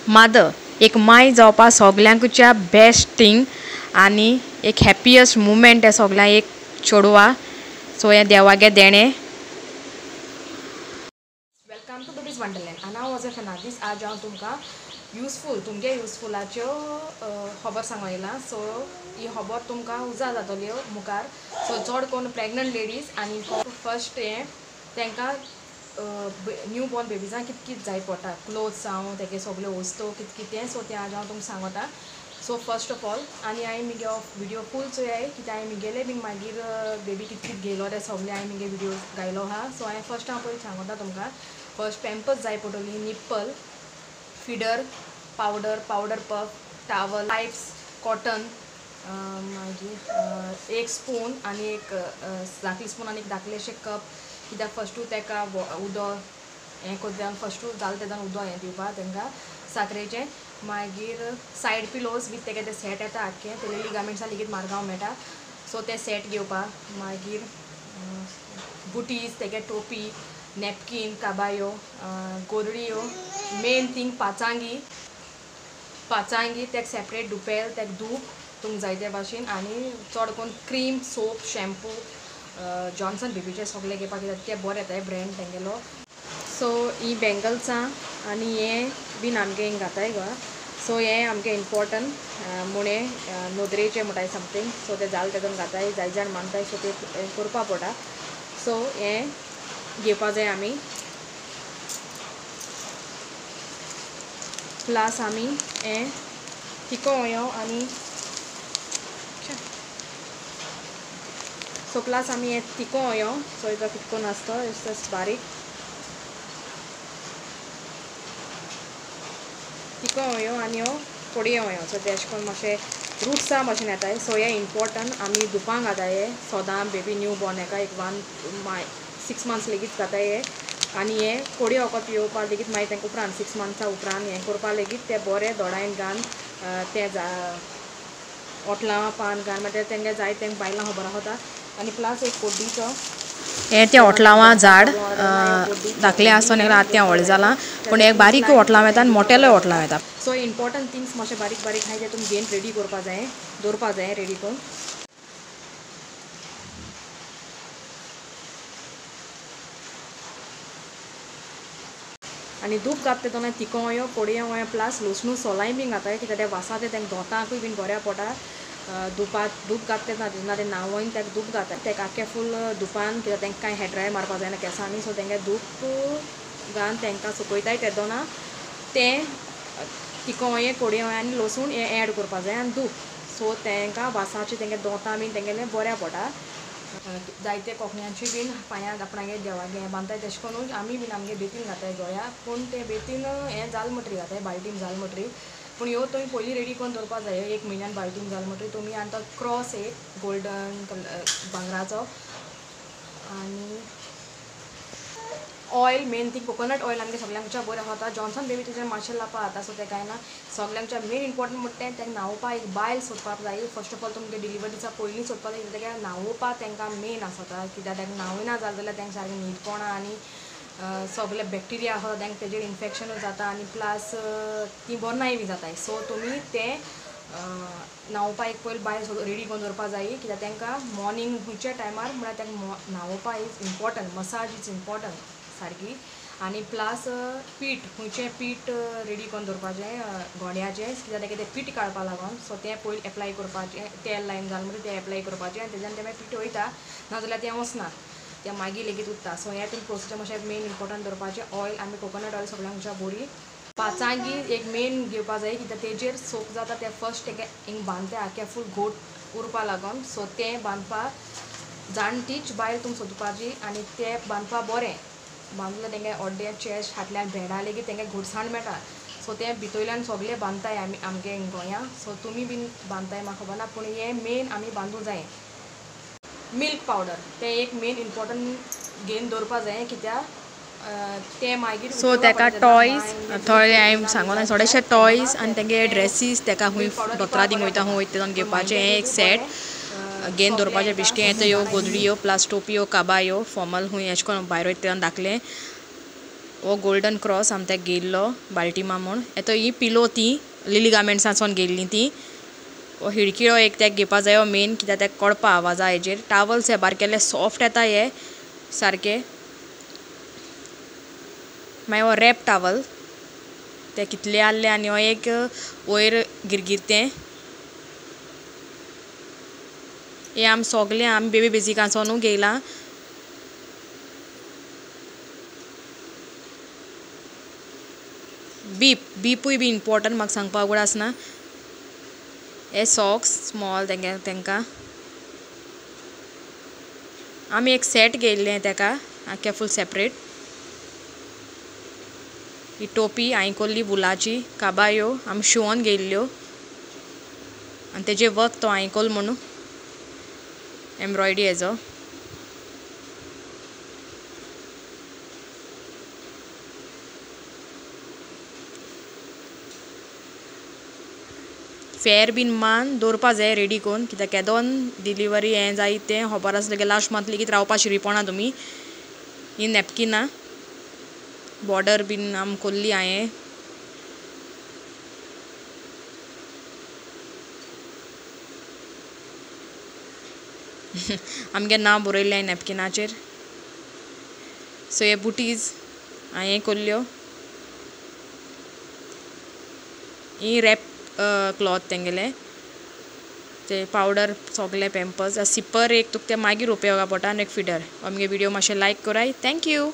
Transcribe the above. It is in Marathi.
मदर एक माय जावपा सगल्यांकूच्या बेस्ट थिंग आनी एक हॅप्पियस्ट मुमेंट हे सगळ्यांक एक चेडवा सो हे देवागे देणे. वेलकम टू बेबीज वंडरलँड आनी हांव वॉज फेनादीस. आज हांव तुमकां तुमगे युजफुलाच्यो खबर सांगूंक येयला. सो ही खबर तुमकां उजार जातल्यो मुखार. सो चड कोण प्रेग्नंट लेडीज आनी फर्स्ट हे तांकां न्यू बॉर्न बेबीजांक कित जाय पडटा क्लोथ्स जावं तेगे सगल्यो वस्तू कितें. सो तें आज हांव तुमकां सांगता. सो फर्स्ट ऑफ ऑल आनी हांवें म्हगे विडियो फूल चोयाय कित्याक हांवें म्हगेले बीन मागीर बेबी कित घेयलो ते सगळे हांवें म्हगे विडियो घायलो आहा. सो हांवें फर्स्ट हांव पयलीं सांगता तुमकां. फर्स्ट पॅम्पर्स जाय पडटली, nipple, feeder, powder puff, towel, pipes, cotton, मागीर एक स्पून आनी एक धाकली स्पून आनी एक धाकलेशे कप. कित्याक फस्टू ताका उदक हें कोद्दां फस्टू जालें तेदोन उदक हें दिवपा तांकां साकरेचें. मागीर सायड पिलोज विथ तेगे ते सेट येता आख्खें तेले लिगामेंट्सां लेगीत मारगांव मेळटा. सो ते सेट घेवपा. मागीर बुटीज तेगे टोपी, नॅपकीन, काबायो, गोदड्यो, मेन थिंग पाचांगी तेका सेपरेट दुपेल तेका धूप तुमकां जाय ते भाशेन. आनी चड करून क्रीम, सोप, शॅम्पू जॉन्सन बेबीचे सगळे घेवपाक कित्याक ते बरे येताय ब्रँड तेंगेलो. सो ही बँगल्सां आनी हें बीन आमगे हिंग घाताय गो. सो हें आमगे इम्पॉर्टंट मुणे नोदरेचें म्हणटाय समथींग. सो तें जाल तेदोन घाताय जाय जाण मानताय. सो ते करपा पडटा. सो हें घेवपा जाय आमी. प्लस आमी हें तिको वयो आनी सो प्लस आमी हें तिको वयो. सो इतो कितको नासतो जस्ट बारीक तिको वयो आनी हो कोडये वयो. सो ते अशें करून मातशें रूट्सा भाशेन येताय. सो हें इम्पॉर्टंट आमी धुपांक घाताय हे सोदां बेबी न्यू बॉर्न हेका एक 6 मंथ्स लेगीत घाताय हे. आनी हे कोडये वखद पिवपा लेगीत मागीर तांकां उपरांत 6 मंथ्सा उपरांत हें करपा लेगीत ते बरें दोळ्यान घान ते ओटलां पान घान मागीर तेंगे जाय तेंकां बायलां खबर आसता. आनी प्लस एक कोड्डीचो हें तें ओटलावां झाड धाकलें आसोन आतां व्हड जालां पूण एक बारीक ओटलाव येता आनी मोटेलोय ओटलाव येता. सो इम्पॉर्टंट थिंग्स मातशे बारीक बारीक आहाय ते तुमी घेवन रेडी करपा जाय दवरपा जाय रेडी करून. आनी धूप घात तेदोन तिको वयो कोडये वयो प्लस लसणू सोलाय बीन घाताय कित्याक ते वासा ते तांकां दोतांकूय बीन बऱ्या पडटा. धूप घात तेन्ना ते न्हावून ताका धूप घाताय ताका आख्खें फूल धुपान कित्याक तांकां कांय हेर ड्राय मारपा जायना केंसांनी. सो तांकां धूप घान तांकां सुकयताय तेदोना तें तिको वये कोडये वये आनी लसूण हें एड करपा जाय आनी धूप. सो तांकां वासाचें तेंगे दोतां बीन तेंगेलें बऱ्या पडटा. जायते कोंकण्यांची बीन पांयां आपणागे देवागे हें बांदताय तशें करून आमी बीन आमगे बेतीन घाताय दोळ्या. पूण ते बेतीन हें जाल म्हणटरी घाताय बाल्टीन जाल म्हणटरी. पूण ह्यो तुमी पयलीं रेडी करून दवरपा जाय 1 म्हयन्यान बाल्टीन जाल म्हणटरी तुमी. आनी तो क्रॉस एक गोल्डन भांगराचो आनी oil main thing coconut oil आमगे सगल्यांच्या बरें आसता. जॉन्सन बेबी तुजें मातशें लापा जाता सो तें कांय ना. सगल्यांच्या मेन इम्पॉर्टंट म्हणटा तें तांकां न्हावोवपा एक बायल सोदपाक जाय. फर्स्ट ऑफ ऑल तुमगे डिलिव्हरी दिसा पयलीं सोदपाक जाय कित्याक ताका न्हावोवपा तांकां मेन आसता. कित्याक ताका न्हावयना जाल्यार तांकां सारकें न्हीदपणा आनी सगळे बॅक्टेरिया आसा तांकां तेजेर इन्फेक्शनूय जाता आनी प्लस ती बरनाय बी जाताय. सो तुमी तें न्हावोवपा एक पयलीं बायल रेडी करून दवरपा जाय कित्याक तांकां मॉर्निंग खंयच्या टायमार म्हळ्यार तांकां न्हावोवपा is important. Massage is important सारकी. आनी प्लस खंयचें पीठ रेडी करून दवरपाचें गोंड्याचें कित्याक ताका तें पीठ काडपा लागून. सो तें पयलीं एप्लाय करपाचें तेल लायन जालें म्हणटकीर तें एप्लाय करपाचें आनी तेच्यान तें मागीर पीठ वयता नाजाल्यार तें वचना तें मागीर लेगीत उरता. सो हें तुमी प्रोसिजर मातशें मेन इम्पॉर्टंट दवरपाचें. ऑयल आमी कोकोनट ऑयल सगळ्यांच्या बरी. पाचांगी एक मेन घेवपा जाय कित्याक तेजेर सोक जाता तें फर्स्ट तेगे हिंग बांदता आख्खें फूल घोट उरपा लागून. सो तें बांदपा जाणटीच बायल तुमी सोदपाची आनी तें बांदपा बरें बांदलें तेंगे ऑड्डे चेस्ट फाटल्यान भेडा लेगीत तेंगे घोटसाण मेळटा. सो तें भितरल्यान सगळें बांदताय आमी आमगे गोंया. सो तुमी बीन बांदताय म्हाका खबर ना पूण हें मेन आमी बांदूं जाय. मिल्क पावडर तें एक मेन इम्पॉर्टंट घेवन दवरपा जाय कित्याक ते मागीर. सो ताका टॉयज थोडे हांवें सांगून थोडेशे टॉयज आनी तेंगे ड्रेसीस ताका खूंय दोतोरा थिंग वयता खूंय वयता तेदोन घेवपाचें हें एक सेट घेवन दवरपाचें बिश्टें येता ह्यो गोदड्यो प्लस टोपयो काबायो फॉर्मल खूंय अशें करून भायर वयता तेदोन धाकलें वो गोल्डन क्रॉस आम ते गेल्लो बाल्टिमा म्हूण येतो ही पिलो ती लिली गार्मेंट्सांसून गेल्ली ती वो हिडकिळो एक ते घेवपा जायो मेन कित्याक ते कळपा आवाजा हेजेर टावल्स हे बारकेले सॉफ्ट येता हे सारके मागीर हो रॅप टावल ते कितले आहले आनी हो एक वयर गिरगिरतें हे आम सोगले आम बेबी बेजिकांसोनू घेयला बीपूय बी इम्पॉर्टंट म्हाका सांगपा उगड आसना हे सॉक्स स्मॉल तेंकां आमी एक सेट घेयल्लें तेका आख्खें फूल सेपरेट ही टोपी हांवें कोल्ली वुलाची काबायो आमी शिवोन घेयल्ल्यो आनी तेजे वर्क तो हांवें कोल म्हणून एम्ब्रॉयडरी हेजो फेर बीन मान दवरपा जाय रेडी करून कित्याक केदोन डिलिव्हरी हें जाय तें खबर आसलें की लास्ट मंथ लेगीत रावपा शिरी पडना तुमी ही नॅपकिनां बॉर्डर बीन आम कोल्ली हांवें आमगे नांव बरयल्लें नॅपकिनाचेर सो हे बुटीज हांवें कोल्ल्यो ही रॅप क्लॉथ तेंगेले ते पावडर सोगले पेम्पर्स सिपर एक तुका ते मागीर उपयोगा पडटा आनी एक फिडर आमगे व्हिडिओ मातशें लायक कराय थँक्यू